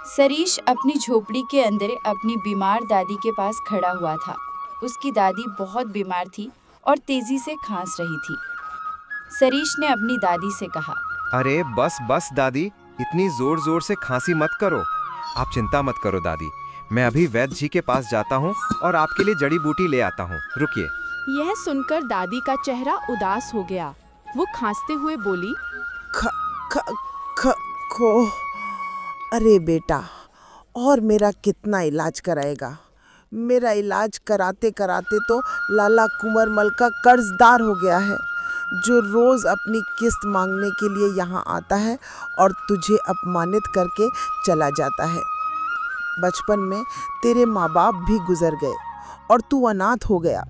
सरीश अपनी झोपड़ी के अंदर अपनी बीमार दादी के पास खड़ा हुआ था। उसकी दादी बहुत बीमार थी और तेजी से खांस रही थी। सरीश ने अपनी दादी से कहा, अरे बस बस दादी, इतनी जोर जोर से खांसी मत करो। आप चिंता मत करो दादी, मैं अभी वैद्य जी के पास जाता हूँ और आपके लिए जड़ी बूटी ले आता हूँ, रुकिए। यह सुनकर दादी का चेहरा उदास हो गया। वो खांसते हुए बोली, खो। अरे बेटा, और मेरा कितना इलाज कराएगा? मेरा इलाज कराते कराते तो लाला कुंवर मल का कर्जदार हो गया है, जो रोज अपनी किस्त मांगने के लिए यहाँ आता है और तुझे अपमानित करके चला जाता है। बचपन में तेरे माँ बाप भी गुजर गए और तू अनाथ हो गया।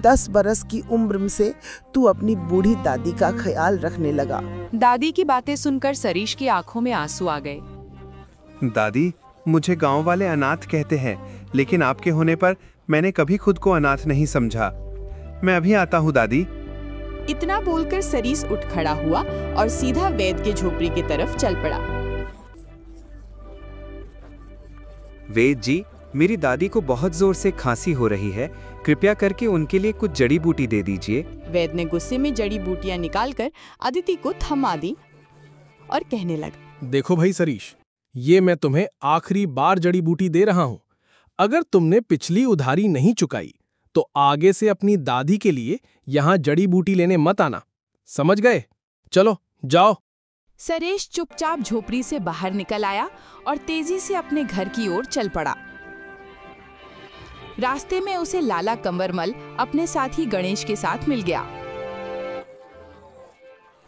10 बरस की उम्र से तू अपनी बूढ़ी दादी का ख्याल रखने लगा। दादी की बातें सुनकर सरीश की आंखों में आंसू आ गए। दादी, मुझे गांव वाले अनाथ कहते हैं, लेकिन आपके होने पर मैंने कभी खुद को अनाथ नहीं समझा। मैं अभी आता हूँ दादी। इतना बोलकर सरीश उठ खड़ा हुआ और सीधा वैद्य के झोपड़ी की तरफ चल पड़ा। वैद्य जी, मेरी दादी को बहुत जोर से खांसी हो रही है, कृपया करके उनके लिए कुछ जड़ी बूटी दे दीजिए। वैद्य ने गुस्से में जड़ी बूटियां निकालकर अदिति को थमा दी और कहने लगा, देखो भाई सरीश, ये मैं तुम्हें आखिरी बार जड़ी बूटी दे रहा हूं। अगर तुमने पिछली उधारी नहीं चुकाई तो आगे से अपनी दादी के लिए यहां जड़ी बूटी लेने मत आना, समझ गए? चलो जाओ। सरेश चुपचाप झोपड़ी से बाहर निकल आया और तेजी से अपने घर की ओर चल पड़ा। रास्ते में उसे लाला कंवरमल अपने साथी गणेश के साथ मिल गया।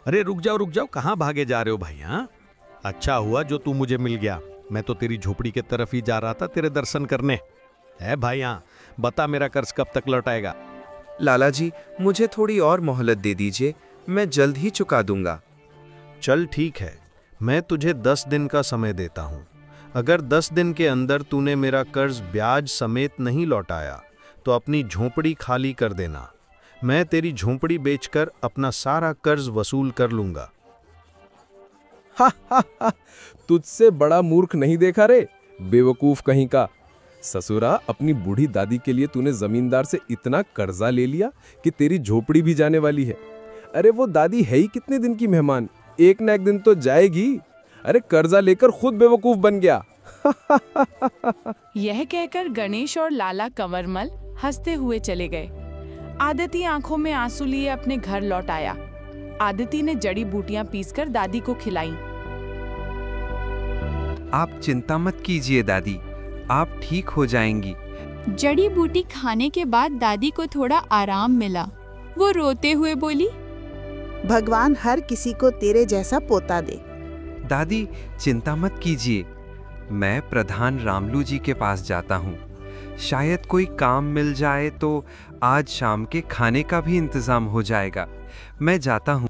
अरे रुक जाओ, कहाँ भागे जा रहे हो भाई? हाँ, अच्छा हुआ जो तू मुझे मिल गया। मैं तो तेरी झोपड़ी के तरफ ही जा रहा था तेरे दर्शन करने। है भाई, हाँ बता, मेरा कर्ज कब तक लौटाएगा? लाला जी, मुझे थोड़ी और मोहलत दे दीजिए, मैं जल्द ही चुका दूंगा। चल ठीक है, मैं तुझे 10 दिन का समय देता हूँ। अगर 10 दिन के अंदर तूने मेरा कर्ज ब्याज समेत नहीं लौटाया तो अपनी झोपड़ी खाली कर देना। मैं तेरी झोपड़ी बेचकर अपना सारा कर्ज वसूल कर लूंगा। तुझसे बड़ा मूर्ख नहीं देखा रे, बेवकूफ कहीं का। ससुरा, अपनी बूढ़ी दादी के लिए तूने जमींदार से इतना कर्जा ले लिया कि तेरी झोपड़ी भी जाने वाली है। अरे वो दादी है ही कितने दिन की मेहमान, एक न एक दिन तो जाएगी। अरे कर्जा लेकर खुद बेवकूफ बन गया। यह कहकर गणेश और लाला कंवरमल हंसते हुए चले गए। आदिति आंखों में आंसू लिए अपने घर लौट आया। आदिति ने जड़ी बूटियां पीसकर दादी को खिलाई। आप चिंता मत कीजिए दादी, आप ठीक हो जाएंगी। जड़ी बूटी खाने के बाद दादी को थोड़ा आराम मिला। वो रोते हुए बोली, भगवान हर किसी को तेरे जैसा पोता दे। दादी चिंता मत कीजिए, मैं प्रधान रामलू जी के पास जाता हूँ। शायद कोई काम मिल जाए तो आज शाम के खाने का भी इंतजाम हो जाएगा। मैं जाता हूँ।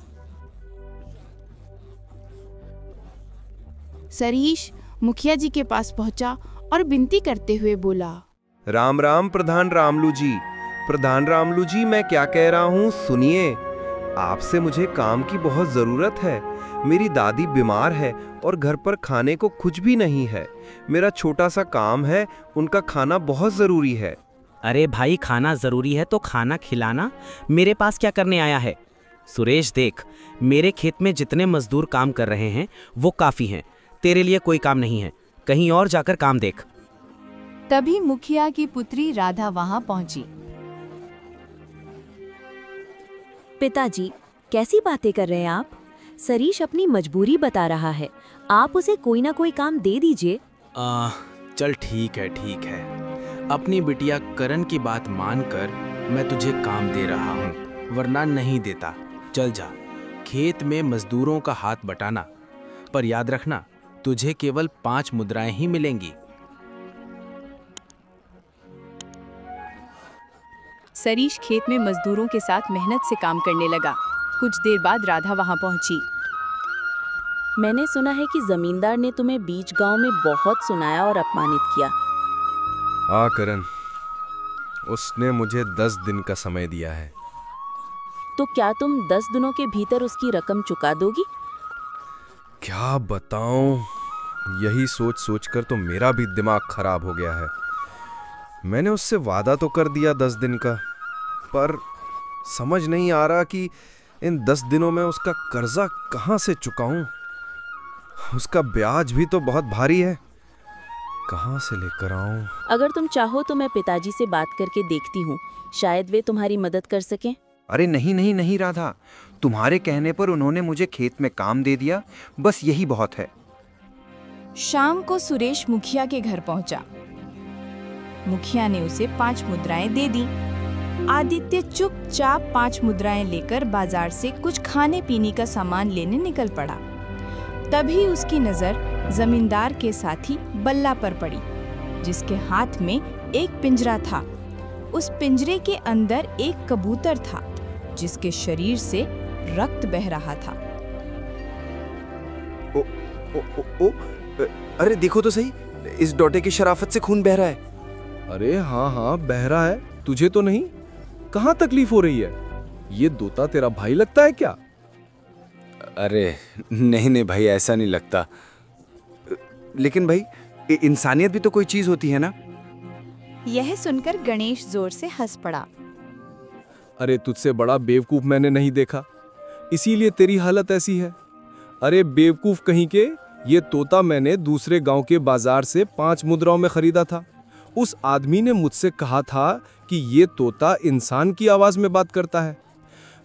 सरीश मुखिया जी के पास पहुंचा और विनती करते हुए बोला, राम राम प्रधान रामलू जी। प्रधान रामलू जी, मैं क्या कह रहा हूँ सुनिए। आपसे मुझे काम की बहुत जरूरत है। मेरी दादी बीमार है और घर पर खाने को कुछ भी नहीं है। मेरा छोटा सा काम है, उनका खाना बहुत जरूरी है। अरे भाई, खाना जरूरी है तो खाना खिलाना मेरे पास क्या करने आया है? सुरेश देख, मेरे खेत में जितने मजदूर काम कर रहे हैं वो काफी हैं। तेरे लिए कोई काम नहीं है, कहीं और जाकर काम देख। तभी मुखिया की पुत्री राधा वहां पहुंची। पिताजी, कैसी बातें कर रहे हैं आप? सरीश अपनी मजबूरी बता रहा है, आप उसे कोई ना कोई काम दे दीजिए। चल ठीक है। अपनी बिटिया करण की बात मानकर मैं तुझे काम दे रहा हूँ, वरना नहीं देता। चल जा, खेत में मजदूरों का हाथ बटाना, पर याद रखना तुझे केवल 5 मुद्राएं ही मिलेंगी। सरीश खेत में मजदूरों के साथ मेहनत से काम करने लगा। कुछ देर बाद राधा वहां पहुंची। मैंने सुना है कि जमींदार ने तुम्हें बीच गांव में बहुत सुनाया और अपमानित किया। करण, उसने मुझे 10 दिन का समय दिया है। तो क्या तुम 10 दिनों के भीतर उसकी रकम चुका दोगी? क्या बताऊं, यही सोच सोचकर तो मेरा भी दिमाग खराब हो गया है। मैंने उससे वादा तो कर दिया 10 दिन का, पर समझ नहीं आ रहा कि इन 10 दिनों में उसका कर्जा कहाँ से चुकाऊं। उसका ब्याज भी तो बहुत भारी है, कहाँ से लेकर आऊं? अगर तुम चाहो तो मैं पिताजी से बात करके देखती हूँ, शायद वे तुम्हारी मदद कर सकें। अरे नहीं नहीं नहीं राधा, तुम्हारे कहने पर उन्होंने मुझे खेत में काम दे दिया, बस यही बहुत है। शाम को सुरेश मुखिया के घर पहुंचा। मुखिया ने उसे 5 मुद्राएं दे दी। आदित्य चुपचाप 5 मुद्राएं लेकर बाजार से कुछ खाने पीने का सामान लेने निकल पड़ा। तभी उसकी नजर जमींदार के साथी बल्ला पर पड़ी, जिसके हाथ में एक पिंजरा था। उस पिंजरे के अंदर एक कबूतर था, जिसके शरीर से रक्त बह रहा था। ओ, अरे देखो तो सही, इस डोटे की शराफत से खून बह रहा है। अरे हाँ हाँ बह रहा है, तुझे तो नहीं? कहाँ तकलीफ हो रही है? ये तोता तेरा भाई लगता है क्या? अरे नहीं नहीं भाई, ऐसा नहीं लगता। लेकिन भाई, इंसानियत भी तो कोई चीज होती है ना। यह सुनकर गणेश जोर से हंस पड़ा। अरे तुझसे बड़ा बेवकूफ मैंने नहीं देखा, इसीलिए तेरी हालत ऐसी है। अरे बेवकूफ कहीं के, ये तोता मैंने दूसरे गांव के बाजार से 5 मुद्राओं में खरीदा था। उस आदमी ने मुझसे कहा था कि ये तोता इंसान की आवाज में बात करता है।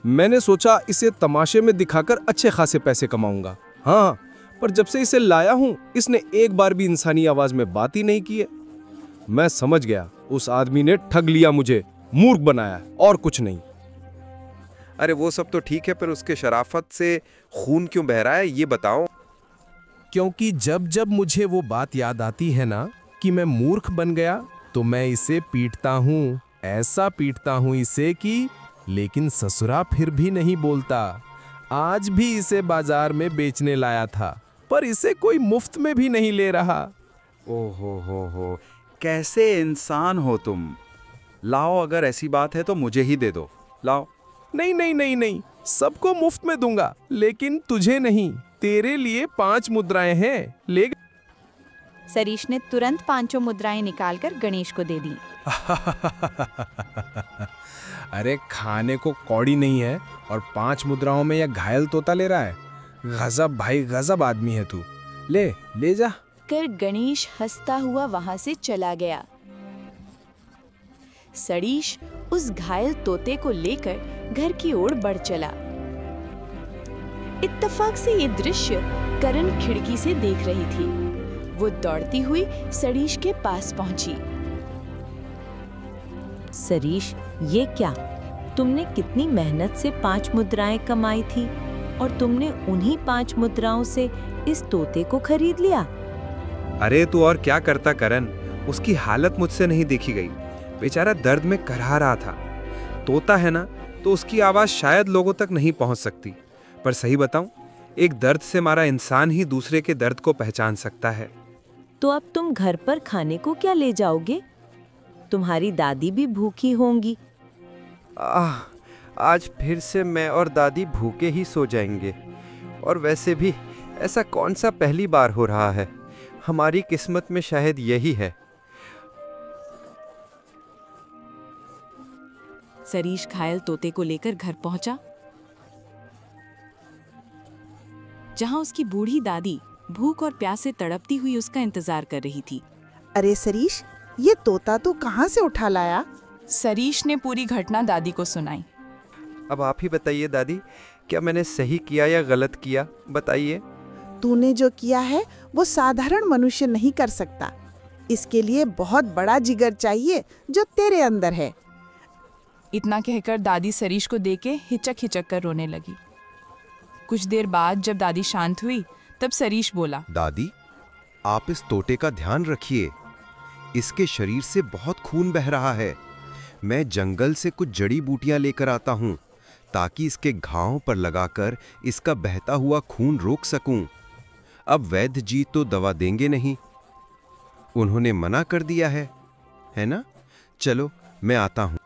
मैंने सोचा इसे तमाशे में दिखाकर अच्छे खासे पैसे कमाऊंगा। हाँ, पर जब से इसे लाया हूं, इसने एक बार भी इंसानी आवाज में बात ही नहीं की है। मैं समझ गया, उस आदमी ने ठग लिया मुझे, मूर्ख बनाया, और कुछ नहीं। अरे वो सब तो ठीक है, पर उसके शराफत से खून क्यों बह रहा है, ये बताओ। क्योंकि जब जब मुझे वो बात याद आती है ना कि मैं मूर्ख बन गया, तो मैं इसे पीटता हूँ, ऐसा पीटता हूँ इसे कि लेकिन ससुरा फिर भी नहीं बोलता। आज भी इसे बाजार में बेचने लाया था, पर इसे कोई मुफ्त में भी नहीं ले रहा। ओहो हो, कैसे इंसान हो तुम। लाओ, अगर ऐसी बात है तो मुझे ही दे दो, लाओ। नहीं नहीं नहीं नहीं, सबको मुफ्त में दूंगा, लेकिन तुझे नहीं। तेरे लिए 5 मुद्राएं हैं, ले। सरीश ने तुरंत 5 मुद्राएं निकालकर गणेश को दे दी। अरे खाने को कौड़ी नहीं है और 5 मुद्राओं में यह घायल तोता ले रहा है। गजब भाई, गजब आदमी है तू। ले जा कर गणेश हंसता हुआ वहां से चला गया। सरीश उस घायल तोते को लेकर घर की ओर बढ़ चला। इत्तेफाक से ये दृश्य करण खिड़की से देख रही थी। वो दौड़ती हुई सरीश के पास पहुंची। सरीश, ये क्या? तुमने कितनी मेहनत से 5 मुद्राएं कमाई थी और तुमने उन्हीं 5 मुद्राओं से इस तोते को खरीद लिया। अरे तू और क्या करता करण, उसकी हालत मुझसे नहीं देखी गई। बेचारा दर्द में करहा रहा था। तोता है ना, तो उसकी आवाज शायद लोगों तक नहीं पहुंच सकती, पर सही बताऊं, एक दर्द से मारा इंसान ही दूसरे के दर्द को पहचान सकता है। तो अब तुम घर पर खाने को क्या ले जाओगे? तुम्हारी दादी भी भूखी होंगी। आज फिर से मैं और दादी भूखे ही सो जाएंगे। और वैसे भी ऐसा कौन सा पहली बार हो रहा है। हमारी किस्मत में शायद यही है। सरीश घायल तोते को लेकर घर पहुंचा, जहां उसकी बूढ़ी दादी भूख और प्यास से तड़पती हुई उसका इंतजार कर रही थी। अरे सरीश, ये तोता तो कहाँ से उठा लाया? सरीश ने पूरी घटना दादी को सुनाई। अब आप ही बताइए दादी, क्या मैंने सही किया या गलत किया, बताइए। तूने जो किया है वो साधारण मनुष्य नहीं कर सकता। इसके लिए बहुत बड़ा जिगर चाहिए जो तेरे अंदर है। इतना कहकर दादी सरीश को देख के हिचक हिचक कर रोने लगी। कुछ देर बाद जब दादी शांत हुई, तब सरीश बोला, दादी, आप इस तोते का ध्यान रखिए। इसके शरीर से बहुत खून बह रहा है। मैं जंगल से कुछ जड़ी बूटियां लेकर आता हूं, ताकि इसके घावों पर लगाकर इसका बहता हुआ खून रोक सकूं। अब वैद्य जी तो दवा देंगे नहीं, उन्होंने मना कर दिया है ना? चलो मैं आता हूं।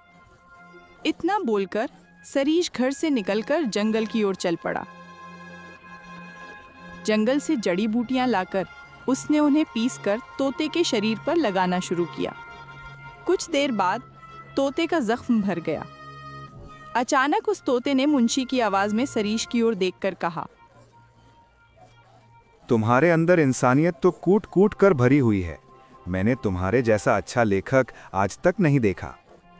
इतना बोलकर सरीश घर से निकलकर जंगल की ओर चल पड़ा। जंगल से जड़ी बूटियां लाकर उसने उन्हें पीसकर तोते के शरीर पर लगाना शुरू किया। कुछ देर बाद तोते का जख्म भर गया। अचानक उस तोते ने मुंशी की आवाज में सरीश की ओर देखकर कहा, तुम्हारे अंदर इंसानियत तो कूट कूट कर भरी हुई है। मैंने तुम्हारे जैसा अच्छा लेखक आज तक नहीं देखा।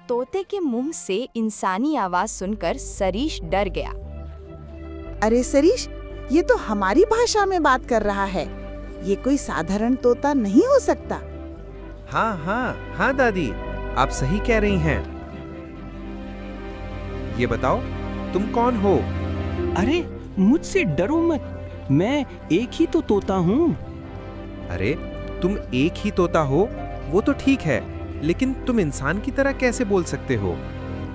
तोते के मुंह से इंसानी आवाज सुनकर सरीश डर गया। अरे सरीश, ये तो हमारी भाषा में बात कर रहा है। ये कोई साधारण तोता नहीं हो सकता। हाँ हाँ हाँ दादी, आप सही कह रही हैं। ये बताओ, तुम कौन हो? अरे मुझसे डरो मत, मैं एक ही तो तोता हूँ। अरे तुम एक ही तोता हो वो तो ठीक है, लेकिन तुम इंसान की तरह कैसे बोल सकते हो?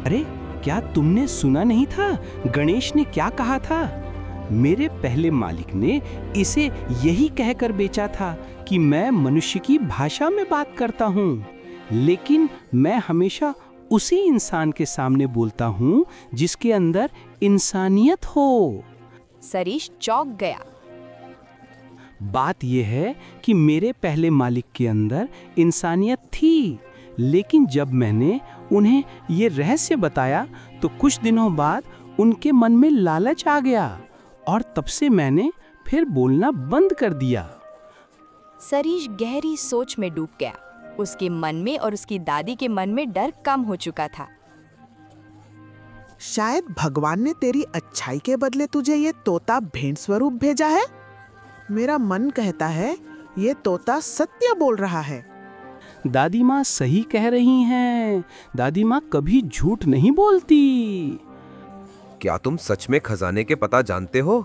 अरे क्या तुमने सुना नहीं था गणेश ने क्या कहा था? मेरे पहले मालिक ने इसे यही कहकर बेचा था कि मैं मनुष्य की भाषा में बात करता हूँ, लेकिन मैं हमेशा उसी इंसान के सामने बोलता हूँ जिसके अंदर इंसानियत हो। सरीश चौंक गया। बात यह है कि मेरे पहले मालिक के अंदर इंसानियत थी, लेकिन जब मैंने उन्हें ये रहस्य बताया तो कुछ दिनों बाद उनके मन में लालच आ गया और तब से मैंने फिर बोलना बंद कर दिया। सरीश गहरी सोच में डूब गया। उसके मन में और उसकी दादी के मन में डर कम हो चुका था। शायद भगवान ने तेरी अच्छाई के बदले तुझे ये तोता भेंट स्वरूप भेजा है। मेरा मन कहता है ये तोता सत्य बोल रहा है। दादी माँ सही कह रही हैं। दादी माँ कभी झूठ नहीं बोलती। क्या तुम सच में खजाने के पता जानते हो?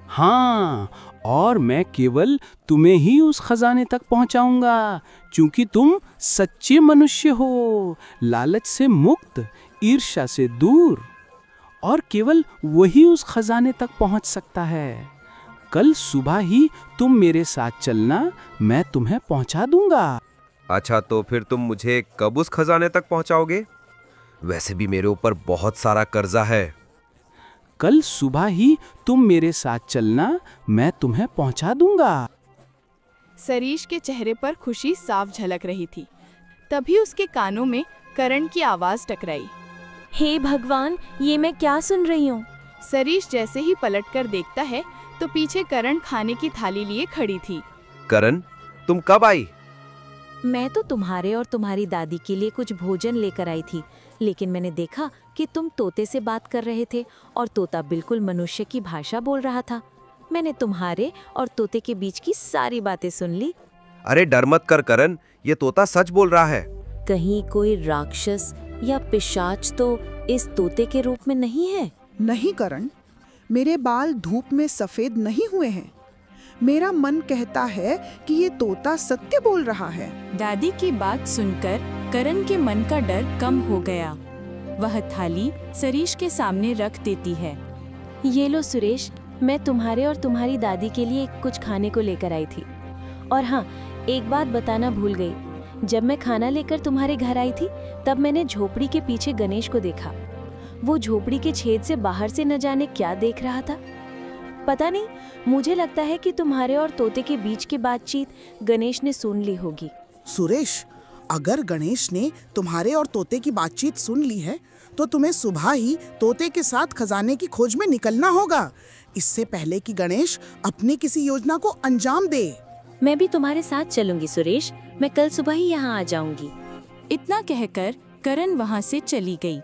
हाँ, और मैं केवल तुम्हें ही उस खजाने तक पहुंचाऊंगा, क्योंकि तुम सच्चे मनुष्य हो, लालच से मुक्त, ईर्ष्या से दूर, और केवल वही उस खजाने तक पहुंच सकता है। कल सुबह ही तुम मेरे साथ चलना, मैं तुम्हें पहुंचा दूंगा। अच्छा, तो फिर तुम मुझे कब उस खजाने तक पहुंचाओगे? वैसे भी मेरे ऊपर बहुत सारा कर्जा है। कल सुबह ही तुम मेरे साथ चलना, मैं तुम्हें पहुंचा दूंगा। सरीश के चेहरे पर खुशी साफ झलक रही थी। तभी उसके कानों में करण की आवाज टकराई। हे भगवान, ये मैं क्या सुन रही हूँ? सरीश जैसे ही पलटकर देखता है तो पीछे करण खाने की थाली लिए खड़ी थी। करण, तुम कब आई? मैं तो तुम्हारे और तुम्हारी दादी के लिए कुछ भोजन लेकर आई थी, लेकिन मैंने देखा कि तुम तोते से बात कर रहे थे और तोता बिल्कुल मनुष्य की भाषा बोल रहा था। मैंने तुम्हारे और तोते के बीच की सारी बातें सुन ली। अरे डर मत कर करण, ये तोता सच बोल रहा है। कहीं कोई राक्षस या पिशाच तो इस तोते के रूप में नहीं है? नहीं करण, मेरे बाल धूप में सफेद नहीं हुए हैं। मेरा मन कहता है कि ये तोता सत्य बोल रहा है। दादी की बात सुनकर करण के मन का डर कम हो गया। वह थाली सरीश के सामने रख देती है। ये लो सुरेश, मैं तुम्हारे और तुम्हारी दादी के लिए कुछ खाने को लेकर आई थी। और हाँ, एक बात बताना भूल गई। जब मैं खाना लेकर तुम्हारे घर आई थी तब मैंने झोपड़ी के पीछे गणेश को देखा। वो झोपड़ी के छेद से बाहर से न जाने क्या देख रहा था। पता नहीं, मुझे लगता है कि तुम्हारे और तोते के बीच की बातचीत गणेश ने सुन ली होगी। सुरेश, अगर गणेश ने तुम्हारे और तोते की बातचीत सुन ली है तो तुम्हें सुबह ही तोते के साथ खजाने की खोज में निकलना होगा, इससे पहले कि गणेश अपनी किसी योजना को अंजाम दे। मैं भी तुम्हारे साथ चलूंगी सुरेश, मैं कल सुबह ही यहाँ आ जाऊंगी। इतना कहकर करण वहाँ से चली गई।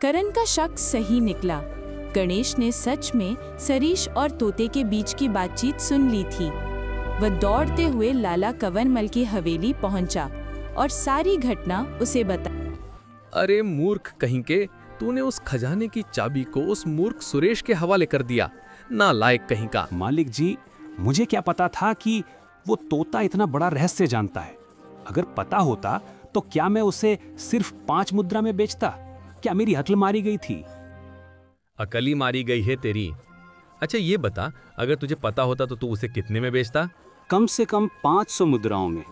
करण का शक सही निकला। गणेश ने सच में सरीश और तोते के बीच की बातचीत सुन ली थी। वह दौड़ते हुए लाला कंवरमल की हवेली पहुंचा और सारी घटना उसे बता। अरे मूर्ख कहीं के, तूने उस खजाने की चाबी को उस मूर्ख सुरेश के हवाले कर दिया, नालायक कहीं का। मालिक जी, मुझे क्या पता था कि वो तोता इतना बड़ा रहस्य जानता है। अगर पता होता तो क्या मैं उसे सिर्फ 5 मुद्रा में बेचता? क्या मेरी अक्ल मारी गई थी? अकली मारी गई है तेरी। अच्छा ये बता, अगर तुझे पता होता तो तू उसे कितने में बेचता? कम से कम 500 मुद्राओं में।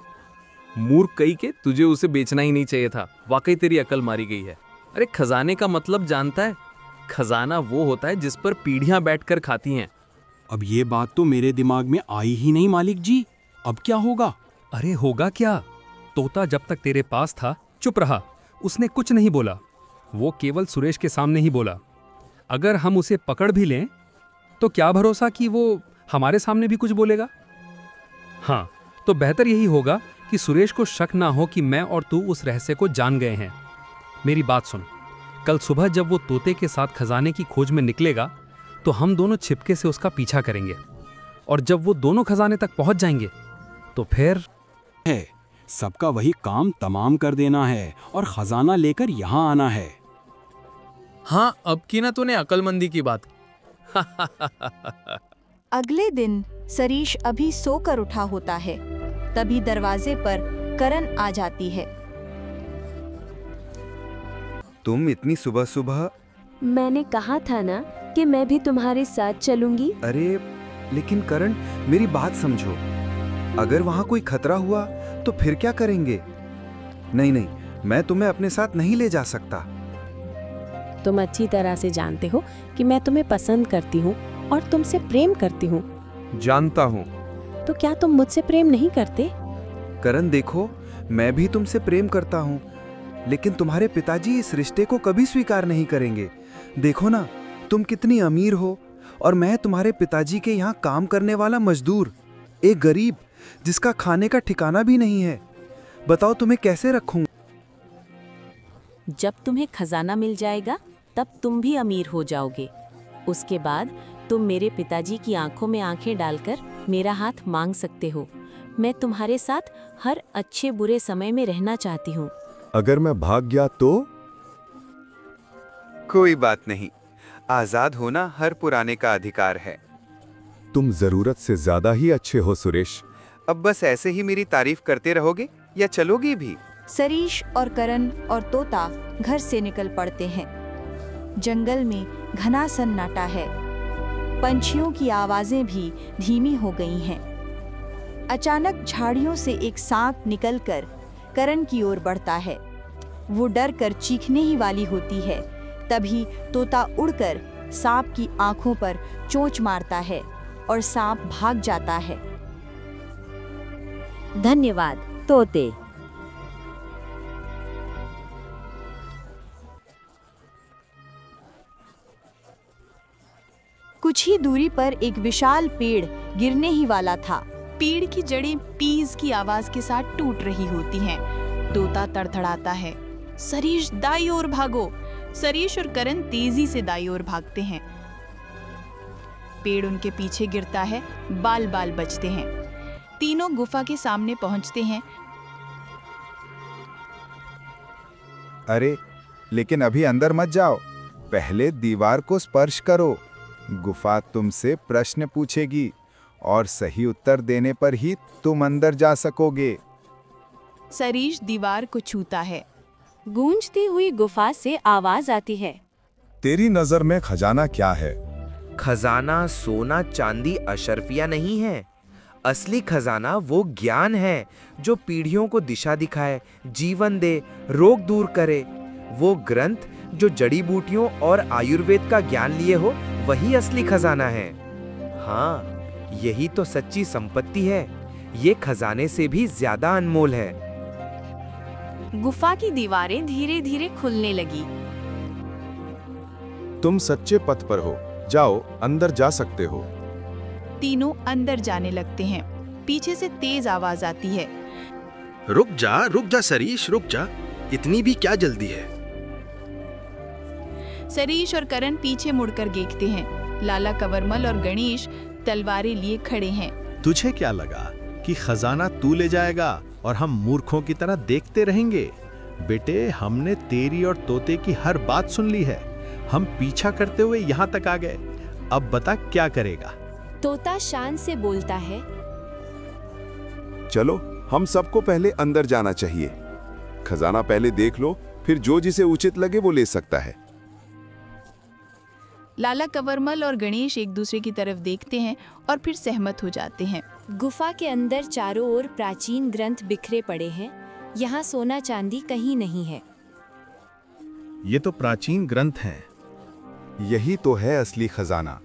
मूर्ख कहीं के, तुझे उसे बेचना ही नहीं चाहिए था। वाकई तेरी अकल मारी गई है। अरे खजाने का मतलब जानता है? खजाना वो होता है जिस पर पीढ़ियां बैठकर खाती हैं। अब ये बात तो मेरे दिमाग में आई ही नहीं मालिक जी। अब क्या होगा? अरे होगा क्या, तोता जब तक तेरे पास था चुप रहा, उसने कुछ नहीं बोला। वो केवल सुरेश के सामने ही बोला। अगर हम उसे पकड़ भी लें तो क्या भरोसा कि वो हमारे सामने भी कुछ बोलेगा। हाँ, तो बेहतर यही होगा कि सुरेश को शक ना हो कि मैं और तू उस रहस्य को जान गए हैं। मेरी बात सुन, कल सुबह जब वो तोते के साथ खजाने की खोज में निकलेगा तो हम दोनों छिपके से उसका पीछा करेंगे, और जब वो दोनों खजाने तक पहुंच जाएंगे तो फिर है सबका वही काम तमाम कर देना है और खजाना लेकर यहाँ आना है। हाँ, अब की ना तूने अक्लमंदी की बात। अगले दिन सरीश अभी सोकर उठा होता है, तभी दरवाजे पर करण आ जाती है। तुम इतनी सुबह सुबह? मैंने कहा था ना कि मैं भी तुम्हारे साथ चलूंगी। अरे लेकिन करण, मेरी बात समझो। अगर वहां कोई खतरा हुआ तो फिर क्या करेंगे? नहीं नहीं, मैं तुम्हें अपने साथ नहीं ले जा सकता। तुम अच्छी तरह से जानते हो कि मैं तुम्हें पसंद करती हूँ और तुमसे प्रेम करती हूँ। जानता हूँ। तो क्या तुम मुझसे प्रेम नहीं करते? करण देखो, मैं भी तुमसे प्रेम करता हूँ, लेकिन तुम्हारे पिताजी इस रिश्ते को कभी स्वीकार नहीं करेंगे। देखो ना, तुम कितनी अमीर हो और मैं तुम्हारे पिताजी के यहाँ काम करने वाला मजदूर, एक गरीब जिसका खाने का ठिकाना भी नहीं है। बताओ तुम्हें कैसे रखूं? जब तुम्हें खजाना मिल जाएगा तब तुम भी अमीर हो जाओगे। उसके बाद तुम मेरे पिताजी की आंखों में आंखें डालकर मेरा हाथ मांग सकते हो। मैं तुम्हारे साथ हर अच्छे बुरे समय में रहना चाहती हूँ। अगर मैं भाग गया तो? कोई बात नहीं, आजाद होना हर पुराने का अधिकार है। तुम जरूरत से ज्यादा ही अच्छे हो सुरेश। अब बस ऐसे ही मेरी तारीफ करते रहोगे या चलोगे भी? सरीश और करण और तोता घर से निकल पड़ते हैं। जंगल में घना सन्नाटा है, पंछियों की आवाजें भी धीमी हो गई हैं। अचानक झाड़ियों से एक सांप निकलकर करण की ओर बढ़ता है। वो डर कर चीखने ही वाली होती है, तभी तोता उड़कर सांप की आंखों पर चोंच मारता है और सांप भाग जाता है। धन्यवाद तोते। कुछ ही दूरी पर एक विशाल पेड़ गिरने ही वाला था। पेड़ की जड़ें पीस की आवाज के साथ टूट रही होती हैं। तोता तड़तड़ाता है, सरीश दाई ओर भागो। सरीश और करण तेजी से दाई ओर भागते हैं। पेड़ उनके पीछे गिरता है, बाल बाल बचते हैं। तीनों गुफा के सामने पहुंचते हैं। अरे लेकिन अभी अंदर मत जाओ, पहले दीवार को स्पर्श करो। गुफा तुमसे प्रश्न पूछेगी और सही उत्तर देने पर ही तुम अंदर जा सकोगे। सरीश दीवार को छूता है। गूंजती हुई गुफा से आवाज आती है, तेरी नजर में खजाना क्या है? खजाना सोना चांदी अशर्फिया नहीं है। असली खजाना वो ज्ञान है जो पीढ़ियों को दिशा दिखाए, जीवन दे, रोग दूर करे। वो ग्रंथ जो जड़ी बूटियों और आयुर्वेद का ज्ञान लिए हो, वही असली खजाना है। हाँ, यही तो सच्ची संपत्ति है। ये खजाने से भी ज्यादा अनमोल है। गुफा की दीवारें धीरे धीरे खुलने लगी। तुम सच्चे पथ पर हो, जाओ अंदर जा सकते हो। तीनों अंदर जाने लगते हैं। पीछे से तेज आवाज आती है, रुक जा सरीश, रुक जा, इतनी भी क्या जल्दी है? सरीश और करण पीछे मुड़कर देखते हैं। लाला कंवरमल और गणेश तलवारें लिए खड़े हैं। तुझे क्या लगा कि खजाना तू ले जाएगा और हम मूर्खों की तरह देखते रहेंगे? बेटे, हमने तेरी और तोते की हर बात सुन ली है। हम पीछा करते हुए यहाँ तक आ गए। अब बता क्या करेगा? तोता शान से बोलता है, चलो हम सबको पहले अंदर जाना चाहिए। खजाना पहले देख लो, फिर जो जिसे उचित लगे वो ले सकता है। लाला कंवरमल और गणेश एक दूसरे की तरफ देखते हैं और फिर सहमत हो जाते हैं। गुफा के अंदर चारों ओर प्राचीन ग्रंथ बिखरे पड़े हैं। यहाँ सोना चांदी कहीं नहीं है। ये तो प्राचीन ग्रंथ हैं। यही तो है असली खजाना।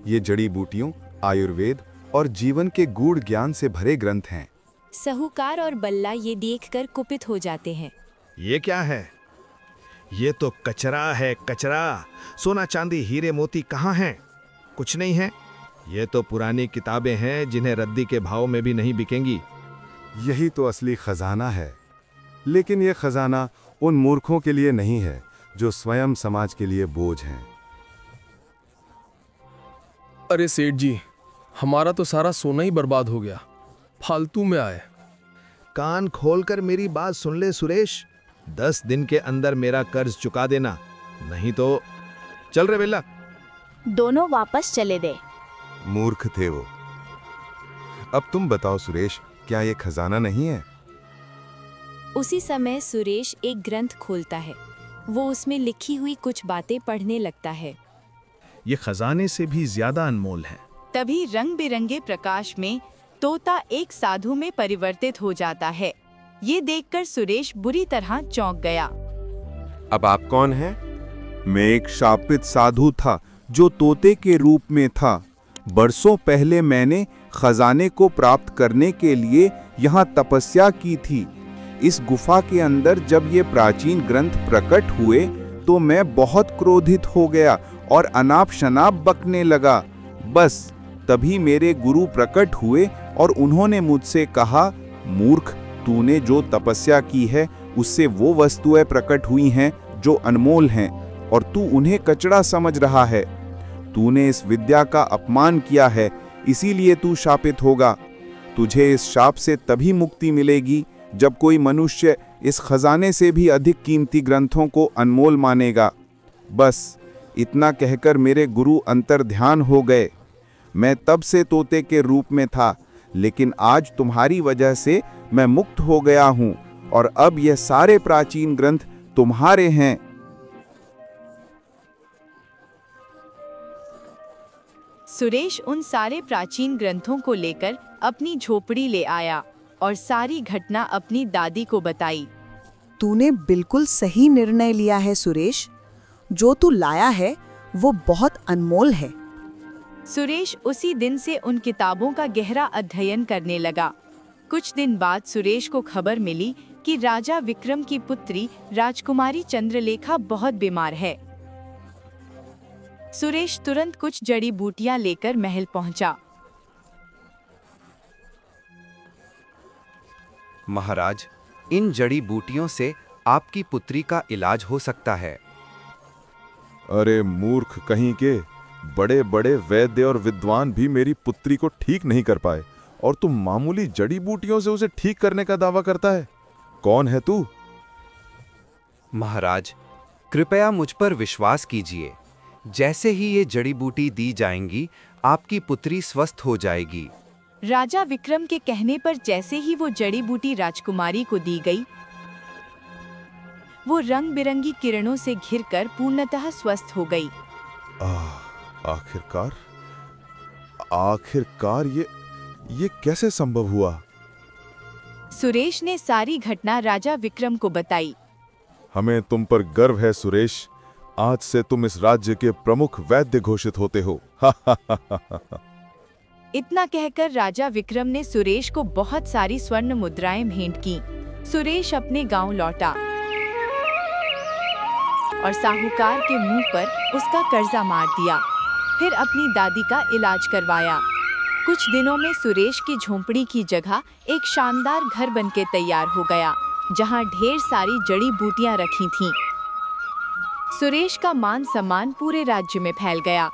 ये जड़ी बूटियों आयुर्वेद और जीवन के गूढ़ ज्ञान से भरे ग्रंथ हैं। साहूकार और बल्ला ये देखकर कुपित हो जाते हैं। ये क्या है? ये तो कचरा है, कचरा। सोना चांदी हीरे मोती कहाँ हैं? कुछ नहीं है। ये तो पुरानी किताबें हैं जिन्हें रद्दी के भाव में भी नहीं बिकेंगी। यही तो असली खजाना है। लेकिन यह खजाना उन मूर्खों के लिए नहीं है जो स्वयं समाज के लिए बोझ हैं। अरे सेठ जी, हमारा तो सारा सोना ही बर्बाद हो गया, फालतू में आए। कान खोलकर मेरी बात सुन ले सुरेश, 10 दिन के अंदर मेरा कर्ज चुका देना, नहीं तो चल रे बेला। दोनों वापस चले गए। मूर्ख थे वो। अब तुम बताओ सुरेश, क्या ये खजाना नहीं है? उसी समय सुरेश एक ग्रंथ खोलता है। वो उसमें लिखी हुई कुछ बातें पढ़ने लगता है। ये खजाने से भी ज्यादा अनमोल है। तभी रंग बिरंगे प्रकाश में तोता एक साधु में परिवर्तित हो जाता है। ये देखकर सुरेश बुरी तरह चौंक गया। अब आप कौन हैं? मैं एक शापित साधु था जो तोते के रूप में था। बरसों पहले मैंने खजाने को प्राप्त करने के लिए यहाँ तपस्या की थी। इस गुफा के अंदर जब ये प्राचीन ग्रंथ प्रकट हुए तो मैं बहुत क्रोधित हो गया और अनाप शनाप बकने लगा। बस तभी मेरे गुरु प्रकट हुए और उन्होंने मुझसे कहा, मूर्ख, तूने जो तपस्या की है उससे वो वस्तुएं प्रकट हुई हैं जो अनमोल हैं और तू उन्हें कचरा समझ रहा है। तूने इस विद्या का अपमान किया है, इसीलिए तू शापित होगा। तुझे इस शाप से तभी मुक्ति मिलेगी जब कोई मनुष्य इस खजाने से भी अधिक कीमती ग्रंथों को अनमोल मानेगा। बस इतना कहकर मेरे गुरु अंतर्ध्यान हो गए। मैं तब से तोते के रूप में था, लेकिन आज तुम्हारी वजह से मैं मुक्त हो गया हूँ और अब यह सारे प्राचीन ग्रंथ तुम्हारे हैं। सुरेश उन सारे प्राचीन ग्रंथों को लेकर अपनी झोपड़ी ले आया और सारी घटना अपनी दादी को बताई। तूने बिल्कुल सही निर्णय लिया है सुरेश। जो तू लाया है वो बहुत अनमोल है। सुरेश उसी दिन से उन किताबों का गहरा अध्ययन करने लगा। कुछ दिन बाद सुरेश को खबर मिली कि राजा विक्रम की पुत्री राजकुमारी चंद्रलेखा बहुत बीमार है। सुरेश तुरंत कुछ जड़ी बूटियां लेकर महल पहुंचा। महाराज, इन जड़ी बूटियों से आपकी पुत्री का इलाज हो सकता है। अरे मूर्ख कहीं के, बड़े बड़े वैद्य और विद्वान भी मेरी पुत्री को ठीक नहीं कर पाए और तुम मामूली जड़ी बूटियों से उसे ठीक करने का दावा करता है। कौन है तू? महाराज, कृपया मुझ पर विश्वास कीजिए। जैसे ही ये जड़ी बूटी दी जाएंगी, आपकी पुत्री स्वस्थ हो जाएगी। राजा विक्रम के कहने पर जैसे ही वो जड़ी बूटी राजकुमारी को दी गई, वो रंग बिरंगी किरणों से घिरकर पूर्णतः स्वस्थ हो गई। आखिरकार ये कैसे संभव हुआ? सुरेश ने सारी घटना राजा विक्रम को बताई। हमें तुम पर गर्व है सुरेश। आज से तुम इस राज्य के प्रमुख वैद्य घोषित होते हो। इतना कहकर राजा विक्रम ने सुरेश को बहुत सारी स्वर्ण मुद्राएं भेंट की। सुरेश अपने गांव लौटा और साहूकार के मुंह पर उसका कर्जा मार दिया। फिर अपनी दादी का इलाज करवाया। कुछ दिनों में सुरेश की झोंपड़ी की जगह एक शानदार घर बनके तैयार हो गया, जहां ढेर सारी जड़ी बूटियां रखी थीं। सुरेश का मान सम्मान पूरे राज्य में फैल गया।